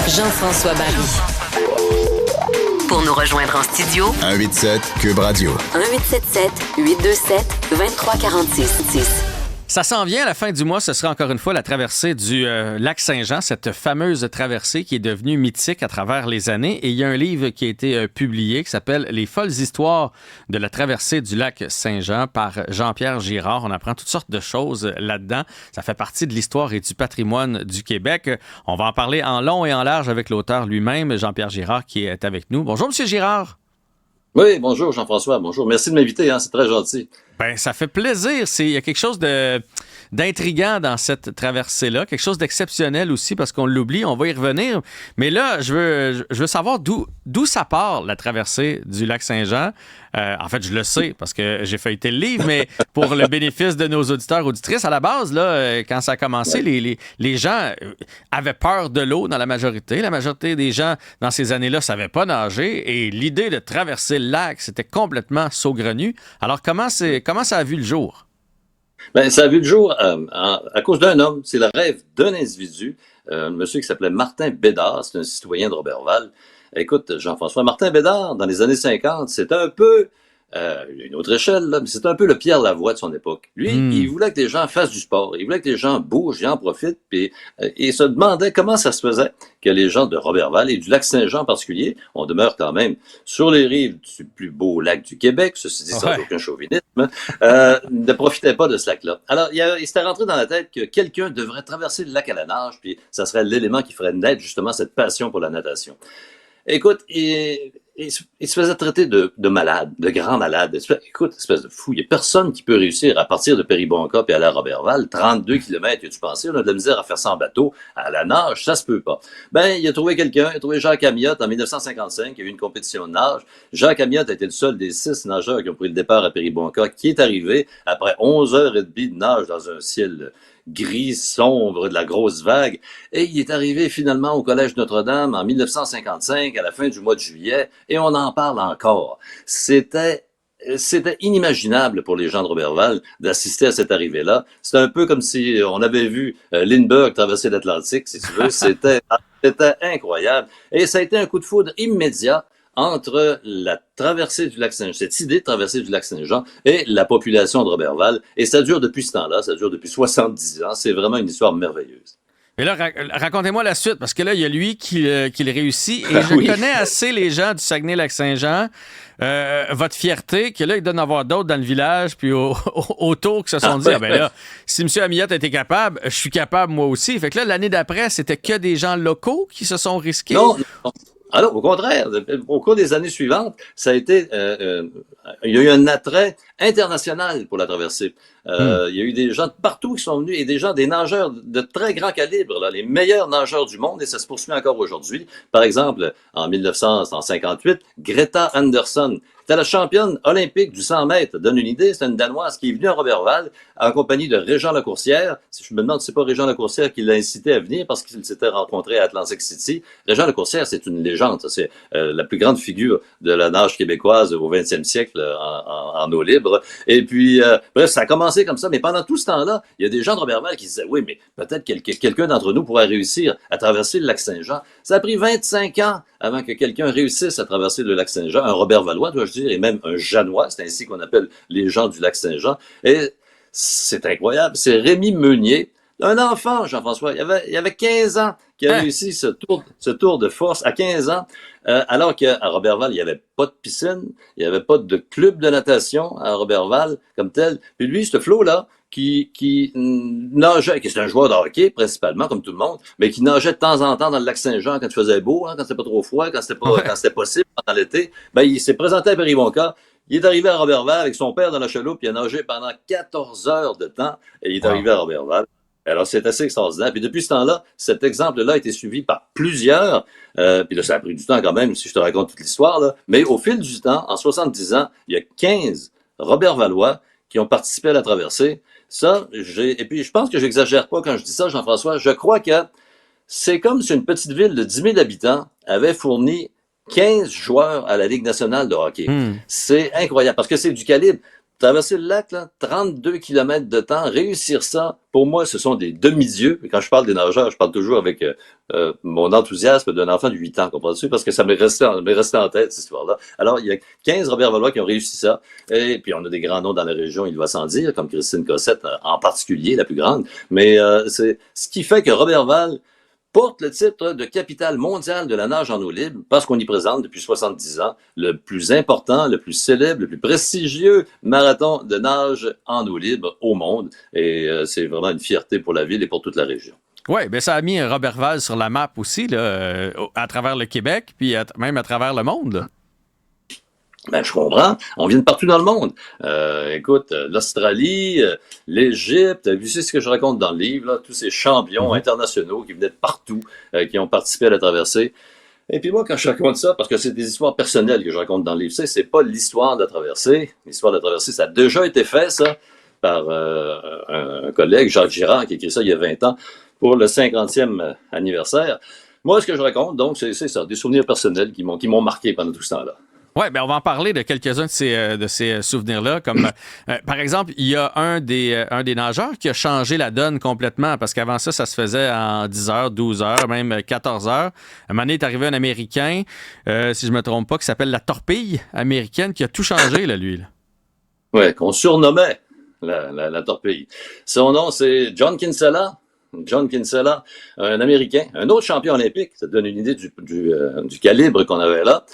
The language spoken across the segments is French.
Jean-François Barry. Pour nous rejoindre en studio, 187 Cube Radio. 1877-827-2346. Ça s'en vient à la fin du mois, ce sera encore une fois la traversée du lac Saint-Jean, cette fameuse traversée qui est devenue mythique à travers les années. Et il y a un livre qui a été publié qui s'appelle « Les folles histoires de la traversée du lac Saint-Jean » par Jean-Pierre Girard. On apprend toutes sortes de choses là-dedans. Ça fait partie de l'histoire et du patrimoine du Québec. On va en parler en long et en large avec l'auteur lui-même, Jean-Pierre Girard, qui est avec nous. Bonjour, M. Girard. Oui, bonjour Jean-François, bonjour. Merci de m'inviter, c'est très gentil. Ben, ça fait plaisir. Il y a quelque chose d'intriguant dans cette traversée-là, quelque chose d'exceptionnel aussi parce qu'on l'oublie, on va y revenir. Mais là, je veux savoir d'où ça part, la traversée du lac Saint-Jean. En fait, je le sais parce que j'ai feuilleté le livre, mais pour le bénéfice de nos auditeurs, auditrices, à la base, là, quand ça a commencé, les gens avaient peur de l'eau dans la majorité. La majorité des gens, dans ces années-là, ne savaient pas nager et l'idée de traverser le lac, c'était complètement saugrenu. Alors, comment ça a vu le jour? Ben, ça a vu le jour à cause d'un homme. C'est le rêve d'un individu, un monsieur qui s'appelait Martin Bédard. C'est un citoyen de Roberval. Écoute, Jean-François, Martin Bédard, dans les années 50, c'était un peu, une autre échelle, là, mais c'était un peu le Pierre Lavoie de son époque. Lui, il voulait que les gens fassent du sport. Il voulait que les gens bougent et en profitent. Puis, il se demandait comment ça se faisait que les gens de Roberval et du lac Saint-Jean en particulier, on demeure quand même sur les rives du plus beau lac du Québec, ceci dit sans aucun chauvinisme, ne profitaient pas de ce lac-là. Alors, il s'était rentré dans la tête que quelqu'un devrait traverser le lac à la nage, puis ça serait l'élément qui ferait naître justement cette passion pour la natation. Écoute, il se faisait traiter de malade, de grand malade. Écoute, espèce de fou. Il n'y a personne qui peut réussir à partir de Péribonka et aller à Roberval. 32 kilomètres, tu pensé? On a de la misère à faire ça en bateau. À la nage, ça se peut pas. Ben, il a trouvé quelqu'un. Il a trouvé Jacques Amiotte en 1955. Il y a eu une compétition de nage. Jacques Amiotte a été le seul des 6 nageurs qui ont pris le départ à Péribonka, qui est arrivé après 11h30 de nage dans un ciel gris, sombre, de la grosse vague. Et il est arrivé finalement au Collège Notre-Dame en 1955, à la fin du mois de juillet, et on en parle encore. C'était inimaginable pour les gens de Roberval d'assister à cette arrivée-là. C'était un peu comme si on avait vu Lindbergh traverser l'Atlantique, si tu veux. C'était incroyable. Et ça a été un coup de foudre immédiat entre la traversée du lac Saint-Jean, cette idée de traverser du lac Saint-Jean et la population de Roberval. Et ça dure depuis ce temps-là, ça dure depuis 70 ans. C'est vraiment une histoire merveilleuse. Mais là, racontez-moi la suite, parce que là, il y a lui qui le réussit. Et je connais assez les gens du Saguenay-Lac-Saint-Jean. Votre fierté, que là, il doit en avoir d'autres dans le village, puis autour, qui se sont dit, ben là, si M. Amiotte a été capable, je suis capable moi aussi. Fait que là, l'année d'après, c'était que des gens locaux qui se sont risqués? Non. Alors, au contraire, au cours des années suivantes, ça a été, il y a eu un attrait international pour la traversée. Il y a eu des gens de partout qui sont venus et des nageurs de très grand calibre, là, les meilleurs nageurs du monde, et ça se poursuit encore aujourd'hui. Par exemple, en 1958, Greta Anderson était la championne olympique du 100 mètres. Donne une idée, c'est une Danoise qui est venue à Roberval en compagnie de Régent Lacourcière. Je me demande si c'est pas Régent Lacourcière qui l'a incité à venir parce qu'il s'était rencontré à Atlantic City. Régent Lacourcière, c'est une légende. C'est la plus grande figure de la nage québécoise au 20e siècle en eau libre. Et puis, bref, ça a commencé comme ça. Mais pendant tout ce temps-là, il y a des gens de Roberval qui disaient, oui, mais peut-être quelqu'un d'entre nous pourrait réussir à traverser le lac Saint-Jean. Ça a pris 25 ans avant que quelqu'un réussisse à traverser le lac Saint-Jean. Un Robervalois, dois-je dire, et même un Janois, c'est ainsi qu'on appelle les gens du lac Saint-Jean. Et c'est incroyable. C'est Rémi Meunier, un enfant, Jean-François. Il avait 15 ans qui a réussi ce tour de force à 15 ans, alors qu'à Roberval, il n'y avait pas de piscine, il n'y avait pas de club de natation à Roberval comme tel. Puis lui, ce flot-là, qui nageait, qui est un joueur de hockey principalement, comme tout le monde, mais qui nageait de temps en temps dans le lac Saint-Jean quand il faisait beau, quand c'était pas trop froid, quand c'était possible pendant l'été, ben il s'est présenté à Péribonka. Il est arrivé à Roberval avec son père dans la chaloupe, il a nagé pendant 14 heures de temps et il est arrivé à Roberval. Alors, c'est assez extraordinaire. Puis depuis ce temps-là, cet exemple-là a été suivi par plusieurs. Puis là, ça a pris du temps quand même, si je te raconte toute l'histoire, là. Mais au fil du temps, en 70 ans, il y a 15 Robervalois qui ont participé à la traversée. Et puis je pense que j'exagère pas quand je dis ça, Jean-François. Je crois que c'est comme si une petite ville de 10 000 habitants avait fourni 15 joueurs à la Ligue nationale de hockey. C'est incroyable, parce que c'est du calibre. Traverser le lac, là, 32 kilomètres de temps, réussir ça, pour moi, ce sont des demi-dieux. Et quand je parle des nageurs, je parle toujours avec mon enthousiasme d'un enfant de 8 ans, comprends-tu? Parce que ça m'est resté en tête, cette histoire-là. Alors, il y a 15 Robert Valois qui ont réussi ça. Et puis, on a des grands noms dans la région, il va sans dire, comme Christine Cossette, en particulier, la plus grande. Mais c'est ce qui fait que Robert Val porte le titre de capitale mondiale de la nage en eau libre parce qu'on y présente depuis 70 ans le plus important, le plus célèbre, le plus prestigieux marathon de nage en eau libre au monde. Et c'est vraiment une fierté pour la ville et pour toute la région. Oui, bien ça a mis Robert Val sur la map aussi, là, à travers le Québec, puis même à travers le monde. Là. Ben, je comprends. On vient de partout dans le monde. Écoute, l'Australie, l'Égypte, tu sais ce que je raconte dans le livre, là, tous ces champions internationaux qui venaient de partout, qui ont participé à la traversée. Et puis moi, quand je raconte ça, parce que c'est des histoires personnelles que je raconte dans le livre, c'est pas l'histoire de la traversée. L'histoire de la traversée, ça a déjà été fait, ça, par un collègue, Jacques Girard, qui a écrit ça il y a 20 ans, pour le 50e anniversaire. Moi, ce que je raconte, donc, c'est ça, des souvenirs personnels qui m'ont marqué pendant tout ce temps-là. Oui, bien, on va en parler de quelques-uns de ces souvenirs-là. Comme, par exemple, il y a un des nageurs qui a changé la donne complètement parce qu'avant ça, ça se faisait en 10 heures, 12 heures, même 14 heures. À un moment donné, est arrivé un Américain, si je ne me trompe pas, qui s'appelle la torpille américaine, qui a tout changé, là, lui. Oui, qu'on surnommait la torpille. Son nom, c'est John Kinsella. John Kinsella, un Américain, un autre champion olympique, ça te donne une idée du calibre qu'on avait là.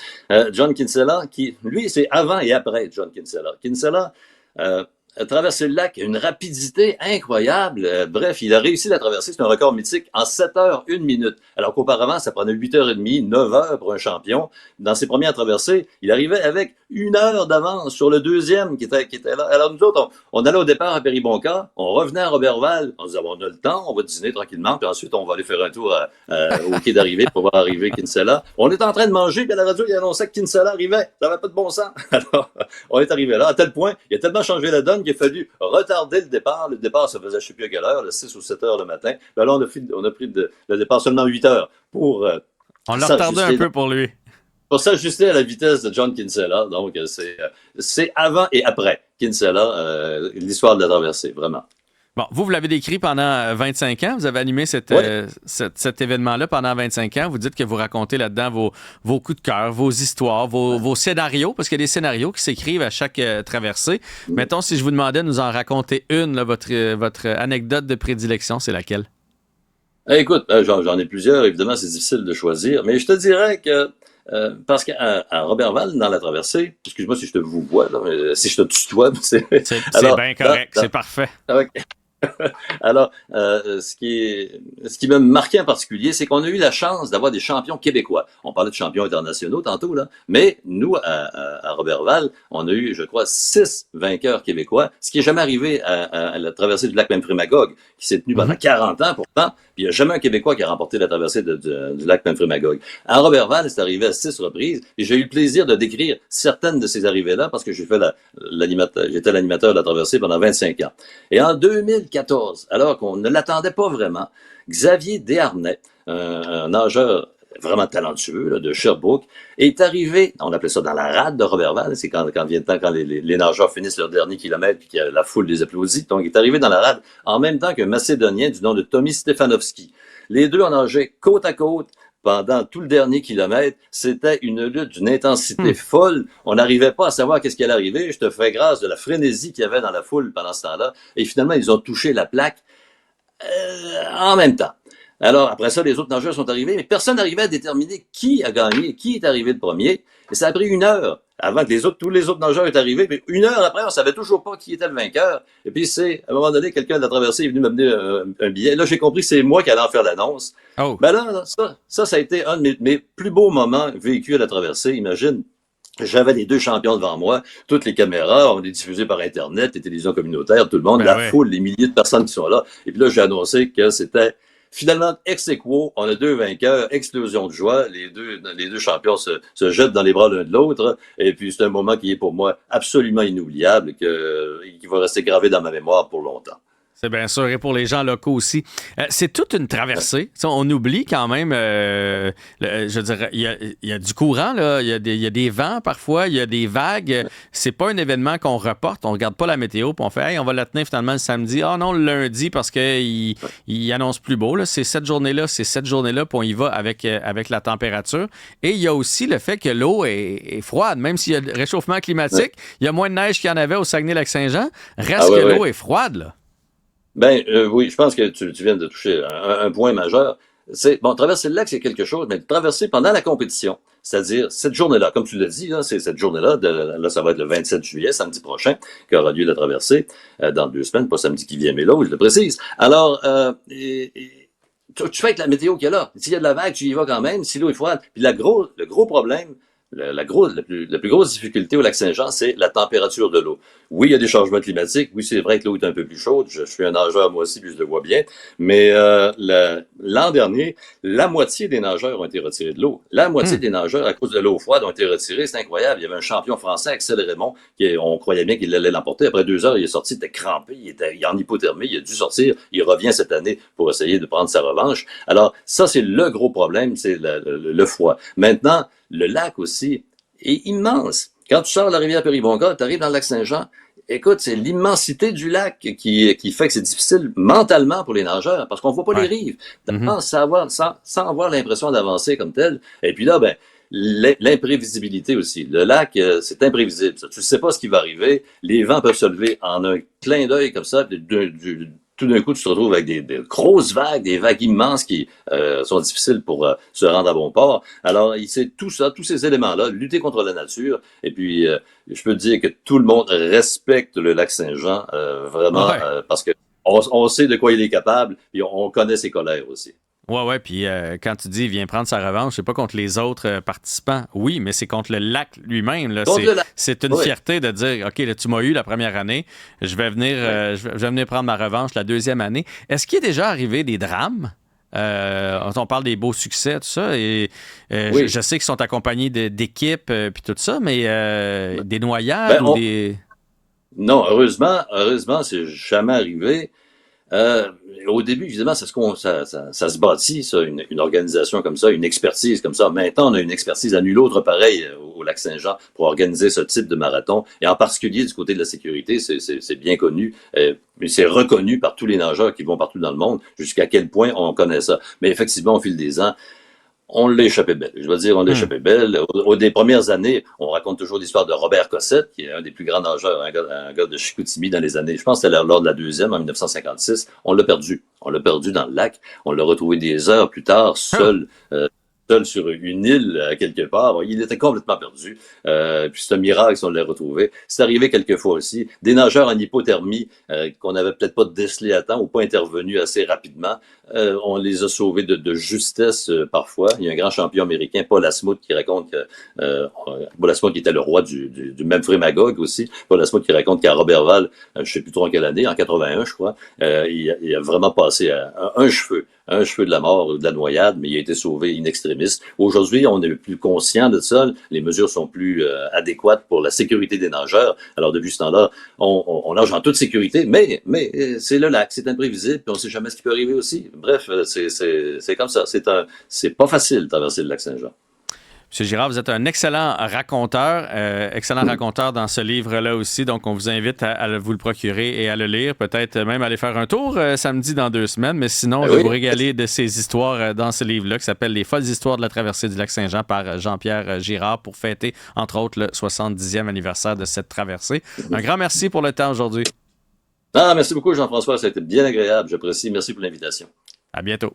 John Kinsella, qui, lui, c'est avant et après John Kinsella. Kinsella a traversé le lac à une rapidité incroyable. Bref, il a réussi la traversée, c'est un record mythique, en 7 heures, 1 minute. Alors qu'auparavant, ça prenait 8h30, 9 heures pour un champion. Dans ses premières traversées, il arrivait avec 1 heure d'avance sur le deuxième qui était là. Alors nous autres, on allait au départ à Péribonka, on revenait à Roberval, on se disait, bon, on a le temps, on va dîner tranquillement, puis ensuite on va aller faire un tour au quai d'arrivée pour voir arriver Kinsella. On est en train de manger, puis à la radio, il annonçait que Kinsella arrivait. Ça n'avait pas de bon sens. Alors, on est arrivé là, à tel point, il a tellement changé la donne qu'il a fallu retarder le départ. Le départ, ça faisait je ne sais plus à quelle heure, le 6 ou 7 heures le matin. Ben là, on a pris le départ seulement 8 heures pour on l'a retardé un peu pour lui. Pour s'ajuster à la vitesse de John Kinsella. Donc, c'est avant et après Kinsella, l'histoire de la traversée, vraiment. Bon, vous l'avez décrit pendant 25 ans. Vous avez animé cet événement-là pendant 25 ans. Vous dites que vous racontez là-dedans vos coups de cœur, vos histoires, vos scénarios, parce qu'il y a des scénarios qui s'écrivent à chaque traversée. Mettons, si je vous demandais de nous en raconter une, là, votre anecdote de prédilection, c'est laquelle? Écoute, j'en ai plusieurs. Évidemment, c'est difficile de choisir. Mais je te dirais que parce qu'à Roberval, dans la traversée, excuse-moi si je te vous vois, là, si je te tutoie, c'est bien correct, c'est parfait. Okay. Alors, ce qui m'a marqué en particulier, c'est qu'on a eu la chance d'avoir des champions québécois. On parlait de champions internationaux tantôt, là, mais nous, à Roberval, on a eu, je crois, 6 vainqueurs québécois, ce qui n'est jamais arrivé à la traversée du lac Memphremagog, qui s'est tenue pendant 40 ans pourtant, puis il n'y a jamais un Québécois qui a remporté la traversée du lac Memphremagog. À Roberval, c'est arrivé à 6 reprises, et j'ai eu le plaisir de décrire certaines de ces arrivées-là, parce que j'étais l'animateur de la traversée pendant 25 ans. Et en 2014, alors qu'on ne l'attendait pas vraiment, Xavier Desharnais, un nageur vraiment talentueux là, de Sherbrooke, est arrivé, on appelait ça dans la rade de Roberval, c'est quand vient le temps, quand les nageurs finissent leur dernier kilomètre et que la foule les applaudit. Donc, il est arrivé dans la rade en même temps qu'un Macédonien du nom de Tommy Stefanovski. Les deux ont nagé côte à côte pendant tout le dernier kilomètre. C'était une lutte d'une intensité folle. On n'arrivait pas à savoir qu'est-ce qui allait arriver. Je te fais grâce de la frénésie qu'il y avait dans la foule pendant ce temps-là. Et finalement, ils ont touché la plaque en même temps. Alors, après ça, les autres nageurs sont arrivés, mais personne n'arrivait à déterminer qui a gagné, qui est arrivé le premier. Et ça a pris 1 heure avant que tous les autres nageurs aient arrivé. Mais 1 heure après, on savait toujours pas qui était le vainqueur. Et puis, à un moment donné, quelqu'un de la traversée est venu m'amener un billet. Là, j'ai compris que c'est moi qui allais en faire l'annonce. Oh. Ben là, ça a été un de mes plus beaux moments vécus à la traversée. Imagine. J'avais les 2 champions devant moi, toutes les caméras, on est diffusées par Internet, les télévisions communautaires, tout le monde, foule, les milliers de personnes qui sont là. Et puis là, j'ai annoncé que c'était finalement ex aequo, on a 2 vainqueurs, explosion de joie, les deux champions se jettent dans les bras l'un de l'autre. Et puis c'est un moment qui est pour moi absolument inoubliable, qui va rester gravé dans ma mémoire pour longtemps. C'est bien sûr, et pour les gens locaux aussi. C'est toute une traversée. T'sais, on oublie quand même, je dirais, il y a du courant, là. Il y a des vents parfois, il y a des vagues. C'est pas un événement qu'on reporte. On regarde pas la météo puis on fait, hey, on va la tenir finalement le samedi. Ah non, le lundi parce qu'il annonce plus beau. Là. C'est cette journée-là, puis on y va avec la température. Et il y a aussi le fait que l'eau est froide. Même s'il y a le réchauffement climatique, il y a moins de neige qu'il y en avait au Saguenay-Lac-Saint-Jean. Reste que l'eau est froide, là. Ben oui, je pense que tu viens de toucher un point majeur. Traverser le lac, c'est quelque chose, mais traverser pendant la compétition, c'est-à-dire cette journée-là, comme tu l'as dit, là, c'est cette journée-là, là, ça va être le 27 juillet, samedi prochain, qu'aura lieu la traversée, dans 2 semaines, pas samedi qui vient, mais là, où je le précise. Alors, tu fais avec la météo qu'il y a là. S'il y a de la vague, tu y vas quand même, si l'eau est froide. Puis le gros problème, la plus grosse difficulté au lac Saint-Jean, c'est la température de l'eau. Oui, il y a des changements climatiques. Oui, c'est vrai que l'eau est un peu plus chaude. Je suis un nageur moi aussi, puis je le vois bien. Mais l'an dernier, la moitié des nageurs ont été retirés de l'eau. La moitié des nageurs, à cause de l'eau froide, ont été retirés. C'est incroyable. Il y avait un champion français, Axel Raymond, on croyait bien qu'il allait l'emporter. Après 2 heures, il est sorti, il était crampé, il est en hypothermie, il a dû sortir. Il revient cette année pour essayer de prendre sa revanche. Alors, ça, c'est le gros problème, c'est le froid. Maintenant, le lac aussi est immense. Quand tu sors de la rivière Péribonka, tu arrives dans le lac Saint-Jean, écoute, c'est l'immensité du lac qui fait que c'est difficile mentalement pour les nageurs, parce qu'on voit pas les rives. Sans avoir l'impression d'avancer comme tel. Et puis là, l'imprévisibilité aussi. Le lac, c'est imprévisible. Ça. Tu sais pas ce qui va arriver. Les vents peuvent se lever en un clin d'œil comme ça, tout d'un coup, tu te retrouves avec des grosses vagues, des vagues immenses qui sont difficiles pour se rendre à bon port. Alors, c'est tout ça, tous ces éléments-là, lutter contre la nature. Et puis, je peux te dire que tout le monde respecte le lac Saint-Jean, vraiment, parce que on sait de quoi il est capable, et on connaît ses colères aussi. Ouais, puis quand tu dis viens prendre sa revanche, c'est pas contre les autres participants, oui, mais c'est contre le lac lui-même. Là. C'est une fierté de dire, OK, là, tu m'as eu la première année, je vais venir prendre ma revanche la deuxième année. Est-ce qu'il est déjà arrivé des drames? On parle des beaux succès, tout ça, et je sais qu'ils sont accompagnés d'équipes puis tout ça, mais des noyades ou des... Non, heureusement, c'est jamais arrivé. Au début, évidemment, ça se bâtit, ça, une organisation comme ça, une expertise comme ça. Maintenant, on a une expertise à nul autre pareil au lac Saint-Jean pour organiser ce type de marathon. Et en particulier, du côté de la sécurité, c'est bien connu. Mais c'est reconnu par tous les nageurs qui vont partout dans le monde, jusqu'à quel point on connaît ça. Mais effectivement, au fil des ans, on l'a échappé belle. Je veux dire, on l'a échappé belle. Des premières années, on raconte toujours l'histoire de Robert Cossette, qui est un des plus grands nageurs, un gars de Chicoutimi dans les années, je pense que c'était lors de la deuxième, en 1956. On l'a perdu. On l'a perdu dans le lac. On l'a retrouvé des heures plus tard, seul sur une île quelque part. Il était complètement perdu. Puis c'est un miracle si on l'a retrouvé. C'est arrivé quelquefois aussi. Des nageurs en hypothermie qu'on n'avait peut-être pas décelé à temps ou pas intervenu assez rapidement. On les a sauvés de justesse parfois. Il y a un grand champion américain, Paul Asmuth, qui raconte que Paul Asmuth qui était le roi du Memphrey Magog aussi. Paul Asmuth qui raconte qu'à Robertval, je sais plus trop en quelle année, en 81 je crois, il a vraiment passé un cheveu de la mort ou de la noyade, mais il a été sauvé in extremis. Aujourd'hui, on est plus conscient de ça. Les mesures sont plus adéquates pour la sécurité des nageurs. Alors, depuis ce temps-là, on nage en toute sécurité, mais c'est le lac, c'est imprévisible, puis on ne sait jamais ce qui peut arriver aussi. Bref, c'est comme ça. C'est pas facile de traverser le lac Saint-Jean. M. Girard, vous êtes un excellent raconteur dans ce livre-là aussi. Donc, on vous invite à vous le procurer et à le lire. Peut-être même aller faire un tour samedi dans 2 semaines. Mais sinon, je vais vous régaler de ces histoires dans ce livre-là qui s'appelle Les folles histoires de la traversée du lac Saint-Jean par Jean-Pierre Girard pour fêter, entre autres, le 70e anniversaire de cette traversée. Un grand merci pour le temps aujourd'hui. Merci beaucoup, Jean-François. Ça a été bien agréable. J'apprécie. Merci pour l'invitation. À bientôt.